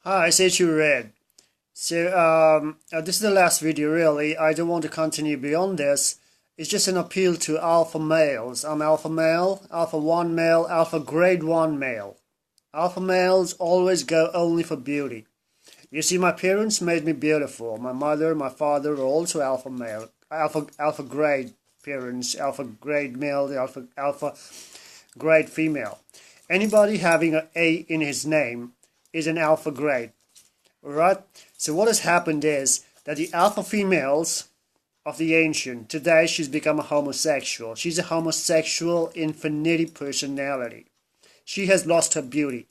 Hi, it's Atoolred. This is the last video really. I don't want to continue beyond this. It's just an appeal to alpha males. I'm alpha male, alpha 1 male, alpha grade 1 male. Alpha males always go only for beauty. You see, my parents made me beautiful. My mother, my father were also alpha male, alpha grade parents, alpha grade male, alpha grade female. Anybody having an A in his name is an alpha grade. Alright? So what has happened is that the alpha females of the ancient, today she's become a homosexual. She's a homosexual infinity personality. She has lost her beauty.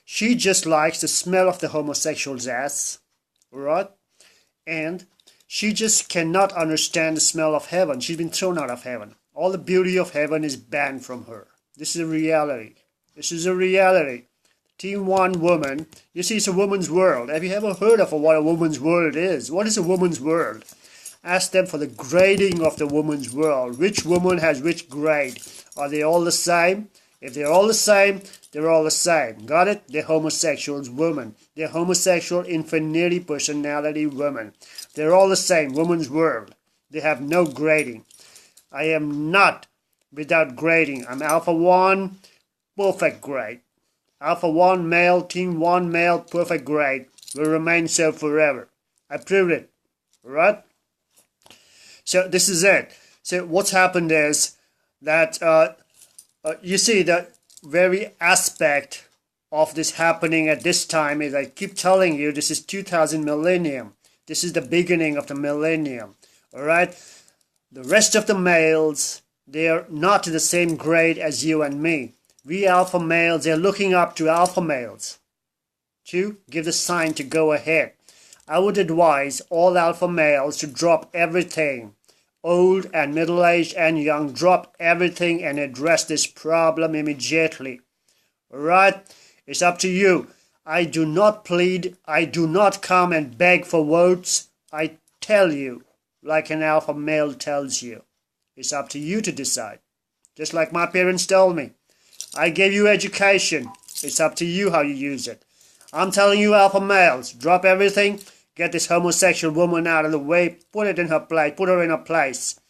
She just likes the smell of the homosexual's ass. Alright? And she just cannot understand the smell of heaven. She's been thrown out of heaven. All the beauty of heaven is banned from her. This is a reality. This is a reality. Team 1 woman, you see, it's a woman's world. Have you ever heard of what a woman's world is? What is a woman's world? Ask them for the grading of the woman's world. Which woman has which grade? Are they all the same? If they're all the same, they're all the same. Got it? They're homosexuals women. They're homosexual infinity personality women. They're all the same. Woman's world. They have no grading. I am not without grading. I'm alpha 1, perfect grade. Alpha 1 male, team 1 male, perfect grade. Will remain so forever. I proved it. Right? So this is it. So what's happened is that you see the very aspect of this happening at this time is I keep telling you this is 2000 millennium. This is the beginning of the millennium. Alright? The rest of the males, they are not the same grade as you and me. We alpha males, they're looking up to alpha males to give the sign to go ahead. I would advise all alpha males to drop everything. Old and middle-aged and young, drop everything and address this problem immediately. Alright? It's up to you. I do not plead. I do not come and beg for votes. I tell you, like an alpha male tells you. It's up to you to decide. Just like my parents told me. I gave you education. It's up to you how you use it. I'm telling you, alpha males, drop everything. Get this homosexual woman out of the way. Put it in her place. Put her in her place.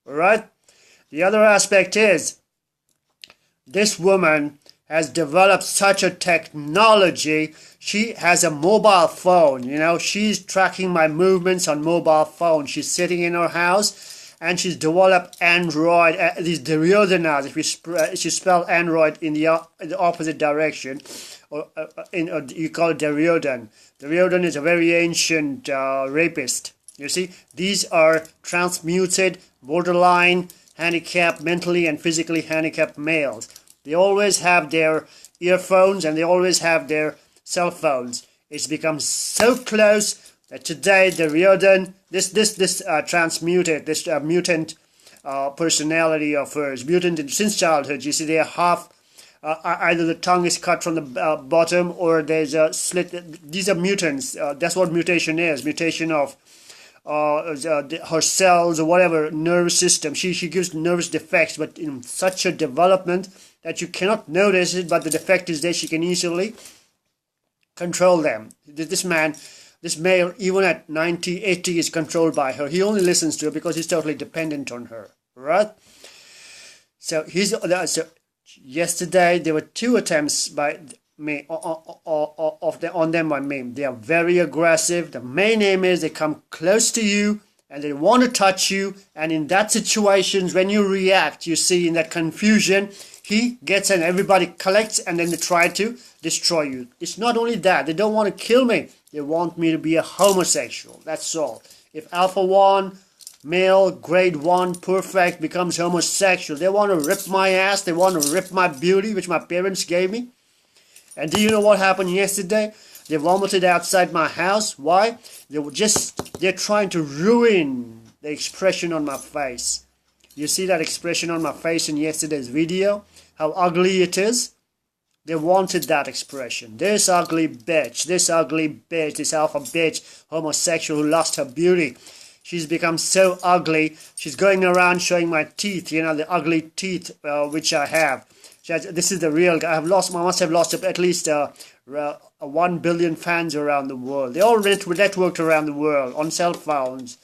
Alright? The other aspect is, this woman has developed such a technology. She has a mobile phone. You know, she's tracking my movements on mobile phone. She's sitting in her house. And she's developed Android, these Deriodanars, if you spell Android in the opposite direction, or you call it Deriodan. Deriodan is a very ancient rapist. You see, these are transmuted, borderline, handicapped, mentally and physically handicapped males. They always have their earphones and they always have their cell phones. It's become so close that today the Deriodan, this transmuted, this mutant personality of hers, mutant since childhood. You see, they are half. Either the tongue is cut from the bottom, or there's a slit. These are mutants. That's what mutation is. Mutation of her cells or whatever nervous system. She gives nervous defects, but in such a development that you cannot notice it. But the defect is there. She can easily control them. This male, even at 90, 80, is controlled by her. He only listens to her because he's totally dependent on her. Right? So yesterday there were 2 attempts by me on them by me. They are very aggressive. The main aim is they come close to you and they want to touch you. And in that situation, when you react, you see in that confusion, he gets and everybody collects and then they try to destroy you. It's not only that. They don't want to kill me. They want me to be a homosexual. That's all. If alpha 1, male, grade 1, perfect, becomes homosexual, they want to rip my ass. They want to rip my beauty, which my parents gave me. And do you know what happened yesterday? They vomited outside my house. Why? They're trying to ruin the expression on my face. You see that expression on my face in yesterday's video? How ugly it is? They wanted that expression. This ugly bitch, this alpha bitch, homosexual who lost her beauty. She's become so ugly. She's going around showing my teeth, you know, the ugly teeth which I have. This is the real guy. I must have lost at least 1 billion fans around the world. They all networked around the world on cell phones.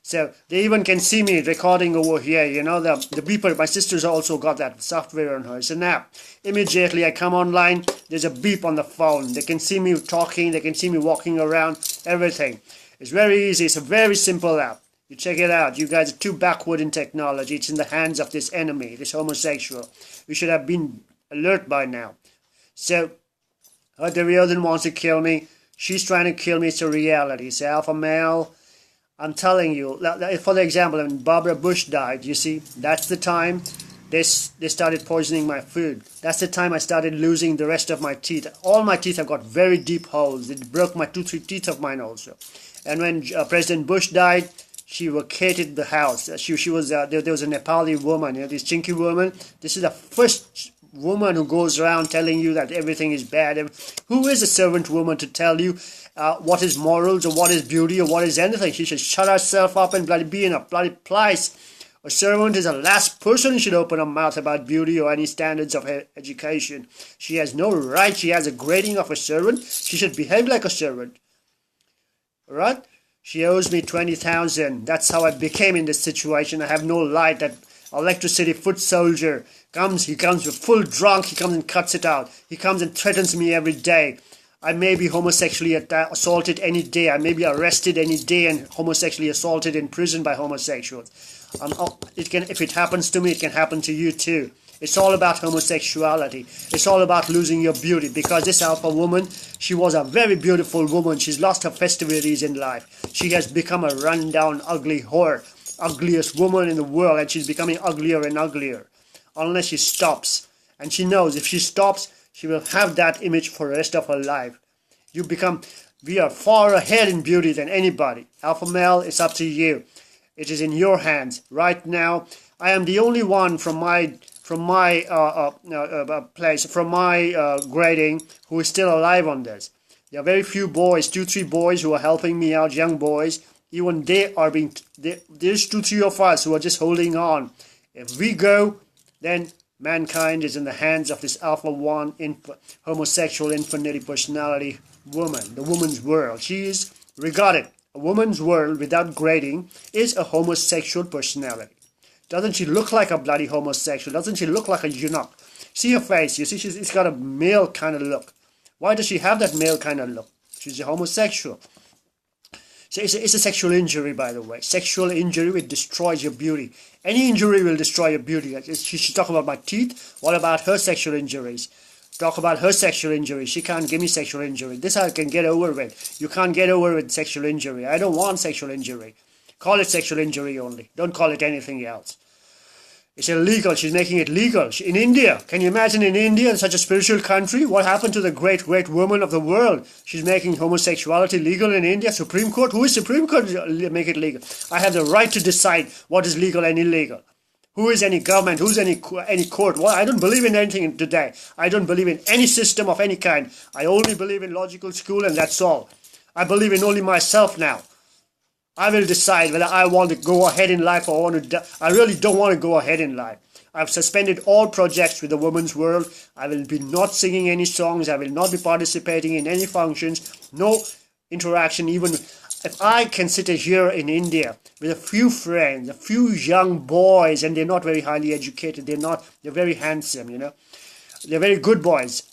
So they even can see me recording over here. You know, the beeper, my sister's also got that software on her. It's an app. Immediately I come online, there's a beep on the phone. They can see me talking, they can see me walking around, everything. It's very easy. It's a very simple app. You check it out. You guys are too backward in technology. It's in the hands of this enemy, this homosexual. You should have been alert by now. So, the real one wants to kill me. She's trying to kill me. It's a reality. It's alpha male. I'm telling you, for the example, when Barbara Bush died, you see, that's the time they started poisoning my food. That's the time I started losing the rest of my teeth. All my teeth have got very deep holes. It broke my 2-3 teeth of mine also. And when President Bush died, she vacated the house. She was there was a Nepali woman, you know, this chinky woman. This is the first woman who goes around telling you that everything is bad. Who is a servant woman to tell you what is morals or what is beauty or what is anything? She should shut herself up and bloody be in a bloody place. A servant is the last person who should open her mouth about beauty or any standards of education. She has no right. She has a grading of a servant. She should behave like a servant. Right? She owes me 20,000. That's how I became in this situation. I have no light. That electricity foot soldier comes. He comes with full drunk. He comes and cuts it out. He comes and threatens me every day. I may be homosexually assaulted any day. I may be arrested any day and homosexually assaulted in prison by homosexuals. If it happens to me, it can happen to you too. It's all about homosexuality. It's all about losing your beauty. Because this alpha woman, she was a very beautiful woman. She's lost her festivities in life. She has become a rundown, ugly whore. Ugliest woman in the world. And she's becoming uglier and uglier. Unless she stops. And she knows if she stops, she will have that image for the rest of her life. We are far ahead in beauty than anybody. Alpha male, it's up to you. It is in your hands. Right now, I am the only one from my grading who is still alive on this. There are very few boys, 2-3 boys who are helping me out, young boys. Even there's 2-3 of us who are just holding on. If we go, then mankind is in the hands of this alpha one homosexual infinity personality woman, the woman's world. She is regarded. A woman's world without grading is a homosexual personality. Doesn't she look like a bloody homosexual? Doesn't she look like a eunuch? See her face. You see, she's got a male kind of look. Why does she have that male kind of look? She's a homosexual. So it's a sexual injury, by the way. Sexual injury, it destroys your beauty. Any injury will destroy your beauty. She's talking about my teeth. What about her sexual injuries? Talk about her sexual injury. She can't give me sexual injury. This I can get over with. You can't get over with sexual injury. I don't want sexual injury. Call it sexual injury only. Don't call it anything else. It's illegal. She's making it legal. In India, can you imagine in India, such a spiritual country? What happened to the great woman of the world? She's making homosexuality legal in India. Supreme Court? Who is Supreme Court to make it legal? I have the right to decide what is legal and illegal. Who is any government? Who's any court? Well, I don't believe in anything today. I don't believe in any system of any kind. I only believe in logical school and that's all. I believe in only myself now. I will decide whether I want to go ahead in life or want to. I really don't want to go ahead in life. I've suspended all projects with the women's world. I will be not singing any songs. I will not be participating in any functions. No interaction. Even if I can sit here in India with a few friends, a few young boys, and they're not very highly educated. They're very handsome, you know. They're very good boys.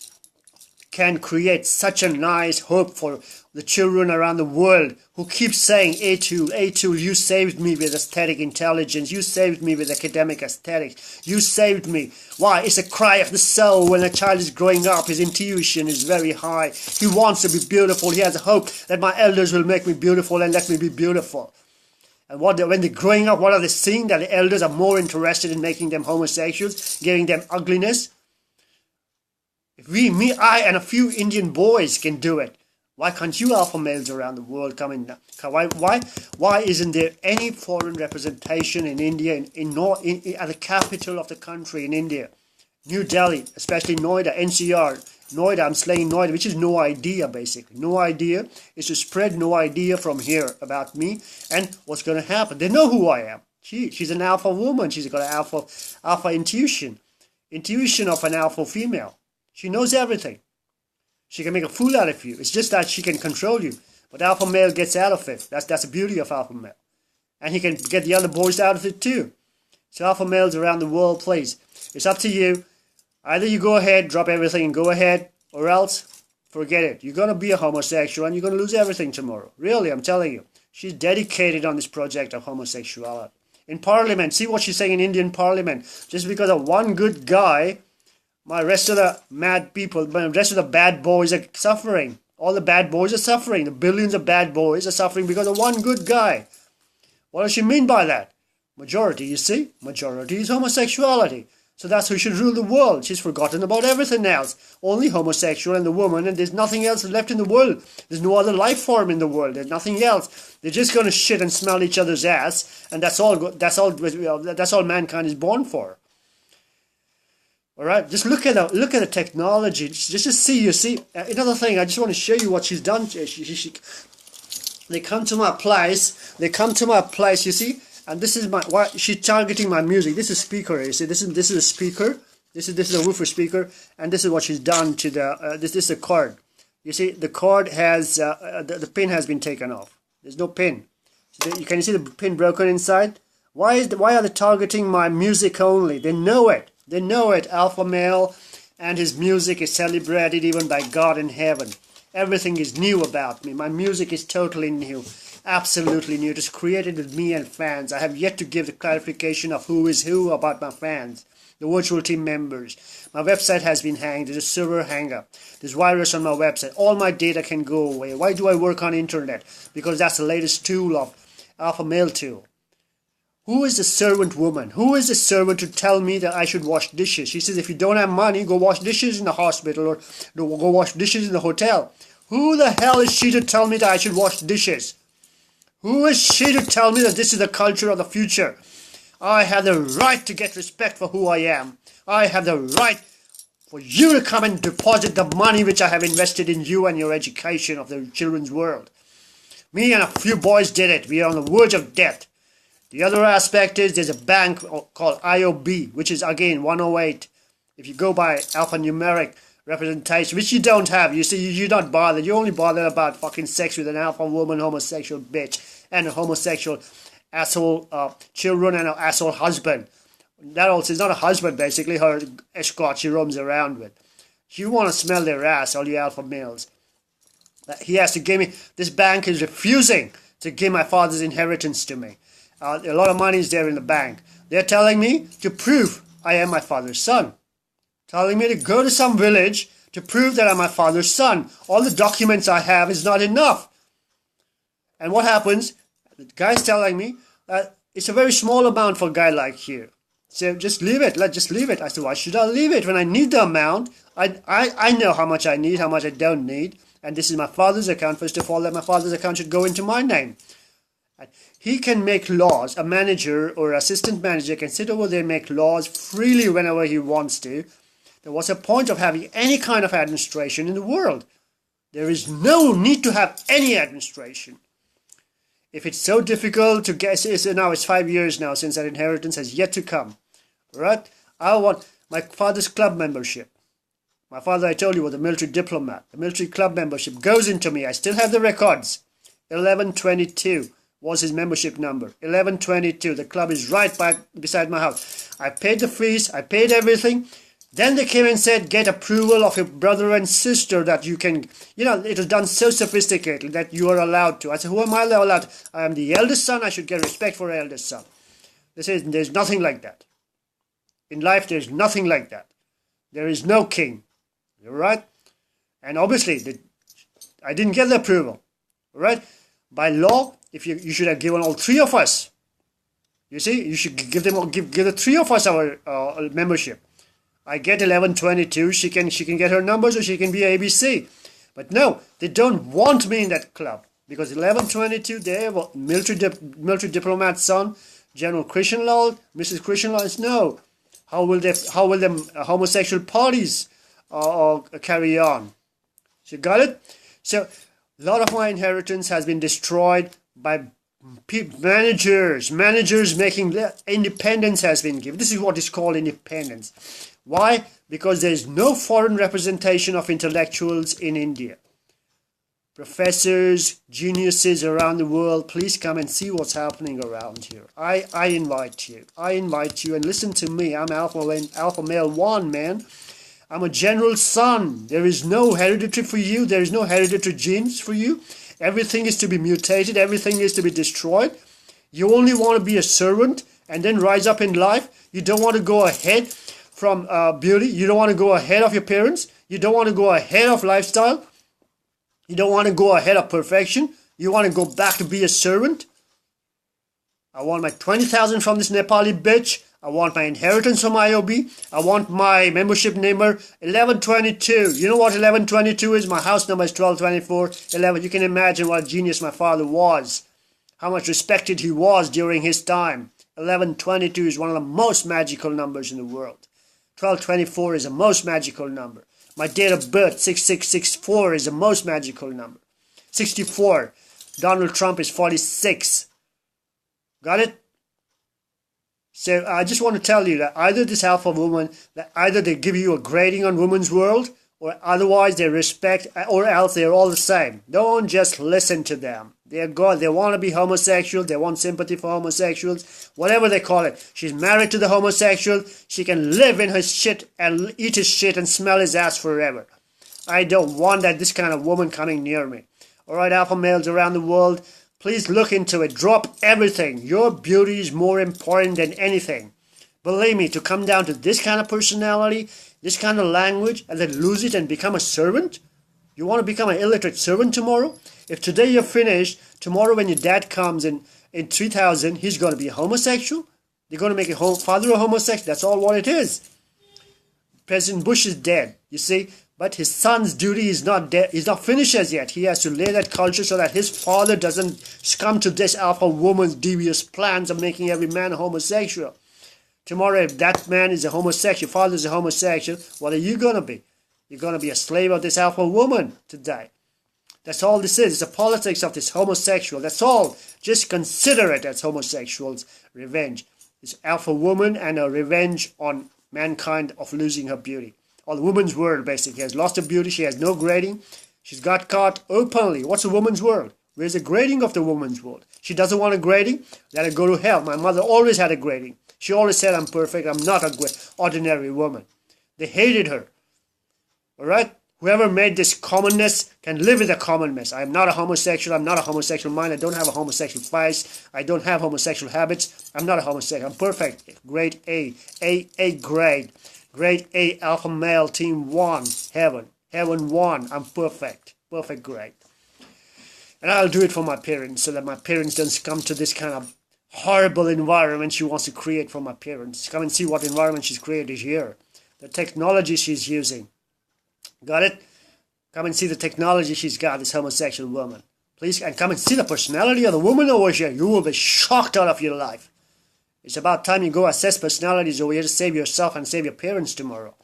Can create such a nice hope for the children around the world who keep saying, Atool, you saved me with aesthetic intelligence. You saved me with academic aesthetics. You saved me. Why? It's a cry of the soul. When a child is growing up, his intuition is very high. He wants to be beautiful. He has a hope that my elders will make me beautiful and let me be beautiful. And when they're growing up, what are they seeing? That the elders are more interested in making them homosexuals, giving them ugliness. If I and a few Indian boys can do it, why can't you alpha males around the world come in? Why isn't there any foreign representation in India, at the capital of the country in India? New Delhi, especially Noida, NCR. Noida, I'm slaying Noida, which is no idea basically. No idea is to spread no idea from here about me and what's going to happen. They know who I am. She's an alpha woman. She's got an alpha intuition. Intuition of an alpha female. She knows everything. She can make a fool out of you. It's just that she can control you. But alpha male gets out of it. That's the beauty of alpha male. And he can get the other boys out of it too. So alpha males around the world, please. It's up to you. Either you go ahead, drop everything and go ahead, or else forget it. You're going to be a homosexual and you're going to lose everything tomorrow. Really, I'm telling you. She's dedicated on this project of homosexuality. In Parliament, see what she's saying in Indian Parliament. Just because of one good guy, my rest of the mad people, the rest of the bad boys are suffering. All the bad boys are suffering. The billions of bad boys are suffering because of one good guy. What does she mean by that? Majority, you see? Majority is homosexuality. So that's who should rule the world. She's forgotten about everything else. Only homosexual and the woman, and there's nothing else left in the world. There's no other life form in the world. There's nothing else. They're just going to shit and smell each other's ass, and that's all mankind is born for. All right, just look at the technology. Just see. You see, another thing. I just want to show you what she's done. They come to my place. You see. And this is she's targeting my music. This is speaker. You see, this is a speaker. This is a woofer speaker, and this is what she's done to the. This is the cord. You see, the cord has the pin has been taken off. There's no pin. So can you see the pin broken inside? Why are they targeting my music only? They know it. They know it. Alpha male, and his music is celebrated even by God in heaven. Everything is new about me. My music is totally new. Absolutely new. It is created with me and fans. I have yet to give the clarification of who is who about my fans, the virtual team members. My website has been hanged. There's a server hang-up. There's virus on my website. All my data can go away. Why do I work on internet? Because that's the latest tool of Alpha Male tool. Who is the servant woman? Who is the servant to tell me that I should wash dishes? She says, if you don't have money, go wash dishes in the hospital or go wash dishes in the hotel. Who the hell is she to tell me that I should wash dishes? Who is she to tell me that this is the culture of the future? I have the right to get respect for who I am. I have the right for you to come and deposit the money which I have invested in you and your education of the children's world. Me and a few boys did it. We are on the verge of death. The other aspect is there's a bank called IOB, which is again 108. If you go by alphanumeric representation, which you don't have. You see, you're not bothered. You're only bothered about fucking sex with an alpha woman, homosexual bitch, and a homosexual asshole children and an asshole husband. That also is not a husband, basically, her escort she roams around with. You want to smell their ass, all you alpha males. He has to give me, this bank is refusing to give my father's inheritance to me. A lot of money is there in the bank. They're telling me to prove I am my father's son. Telling me to go to some village to prove that I'm my father's son. All the documents I have is not enough. And what happens? The guy's telling me that it's a very small amount for a guy like you. So just leave it. Just leave it. I said, why should I leave it when I need the amount? I know how much I need, how much I don't need. And this is my father's account. First of all, that my father's account should go into my name. He can make laws. A manager or assistant manager can sit over there and make laws freely whenever he wants to. There was a point of having any kind of administration in the world. There is no need to have any administration. If it's so difficult to get, now it's 5 years now since that inheritance has yet to come. Right? I want my father's club membership. My father, I told you, was a military diplomat. The military club membership goes into me. I still have the records. 1122 was his membership number. 1122. The club is right beside my house. I paid the fees. I paid everything. Then they came and said, get approval of your brother and sister that you can, it was done so sophisticatedly that you are allowed to. I said, who am I allowed to? I am the eldest son. I should get respect for eldest son. They said, there's nothing like that. In life, there's nothing like that. There is no king. You're right? And obviously, I didn't get the approval. All right? By law, if you should have given all three of us. You see, you should give the three of us our membership. I get 1122. She can get her numbers, or she can be ABC. But no, they don't want me in that club because 1122. They have a military diplomat's son, General Krishnalal, Mrs. Krishnalal. No, how will them homosexual parties carry on? So you got it. So a lot of my inheritance has been destroyed by managers. Managers making independence has been given. This is what is called independence. Why? because there is no foreign representation of intellectuals in India. Professors, geniuses around the world, please come and see what's happening around here. I invite you. I invite you and listen to me. I'm Alpha Male 1, man. I'm a general's son. There is no hereditary for you. There is no hereditary genes for you. Everything is to be mutated. Everything is to be destroyed. You only want to be a servant and then rise up in life. You don't want to go ahead from beauty. You don't want to go ahead of your parents. You don't want to go ahead of lifestyle. You don't want to go ahead of perfection. You want to go back to be a servant. I want my 20,000 from this Nepali bitch. I want my inheritance from IOB. I want my membership number 1122. You know what 1122 is? My house number is 1224. 11. You can imagine what a genius my father was. How much respected he was during his time. 1122 is one of the most magical numbers in the world. 1224 is the most magical number. My date of birth, 6664, is the most magical number. 64. Donald Trump is 46. Got it? So I just want to tell you that either this alpha woman, that either they give you a grading on women's world, or otherwise they respect, or else they're all the same. Don't just listen to them. They're God. They want to be homosexual. They want sympathy for homosexuals. Whatever they call it. She's married to the homosexual. She can live in his shit and eat his shit and smell his ass forever. I don't want this kind of woman coming near me. Alright, alpha males around the world, please look into it. Drop everything. Your beauty is more important than anything. Believe me, to come down to this kind of personality, this kind of language, and then lose it and become a servant? You want to become an illiterate servant tomorrow? If today you're finished, tomorrow when your dad comes in 3000, he's going to be a homosexual? They're going to make a father a homosexual? That's all what it is. President Bush is dead, you see? But his son's duty is not dead. He's not finished as yet. He has to lay that culture so that his father doesn't succumb to this alpha woman's devious plans of making every man a homosexual. Tomorrow, if that man is a homosexual, father is a homosexual, what are you going to be? You're going to be a slave of this alpha woman today. That's all this is. It's the politics of this homosexual. That's all. Just consider it as homosexuals' revenge. This alpha woman and a revenge on mankind of losing her beauty. Or the woman's world, basically, has lost her beauty. She has no grading. She's got caught openly. What's a woman's world? Where's the grading of the woman's world? She doesn't want a grading. Let her go to hell. My mother always had a grading. She always said, I'm perfect. I'm not an ordinary woman. They hated her. All right? Whoever made this commonness can live with the commonness. I am not a homosexual. I'm not a homosexual mind. I don't have a homosexual vice. I don't have homosexual habits. I'm not a homosexual. I'm perfect. Grade A. A grade. Grade A, alpha male, team 1, heaven. Heaven 1, I'm perfect. Perfect grade. And I'll do it for my parents so that my parents don't come to this kind of horrible environment she wants to create for my parents. Come and see what environment she's created here. The technology she's using. Got it? Come and see the technology she's got, this homosexual woman. Please, and come and see the personality of the woman over here. You will be shocked out of your life. It's about time you go assess personalities over here to save yourself and save your parents tomorrow.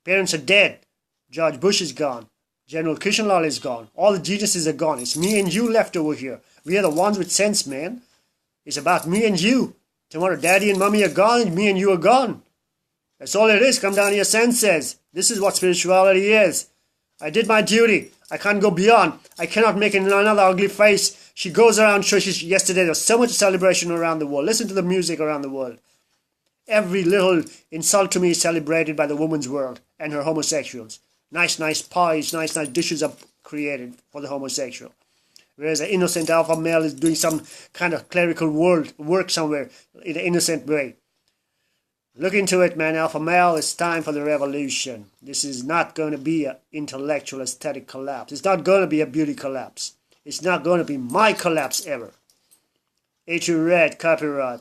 Parents are dead. George Bush is gone. General Krishnalal is gone. All the geniuses are gone. It's me and you left over here. We are the ones with sense, man. It's about me and you. Tomorrow daddy and mommy are gone and me and you are gone. That's all it is. Come down to your senses. This is what spirituality is. I did my duty. I can't go beyond. I cannot make another ugly face. She goes around churches. Yesterday there was so much celebration around the world. Listen to the music around the world. Every little insult to me is celebrated by the woman's world and her homosexuals. Nice pies, nice dishes are created for the homosexual. Whereas an innocent alpha male is doing some kind of clerical work somewhere in an innocent way. Look into it, man. Alpha male, it's time for the revolution. This is not going to be an intellectual aesthetic collapse. It's not going to be a beauty collapse. It's not going to be my collapse ever. Atoolred, copyright.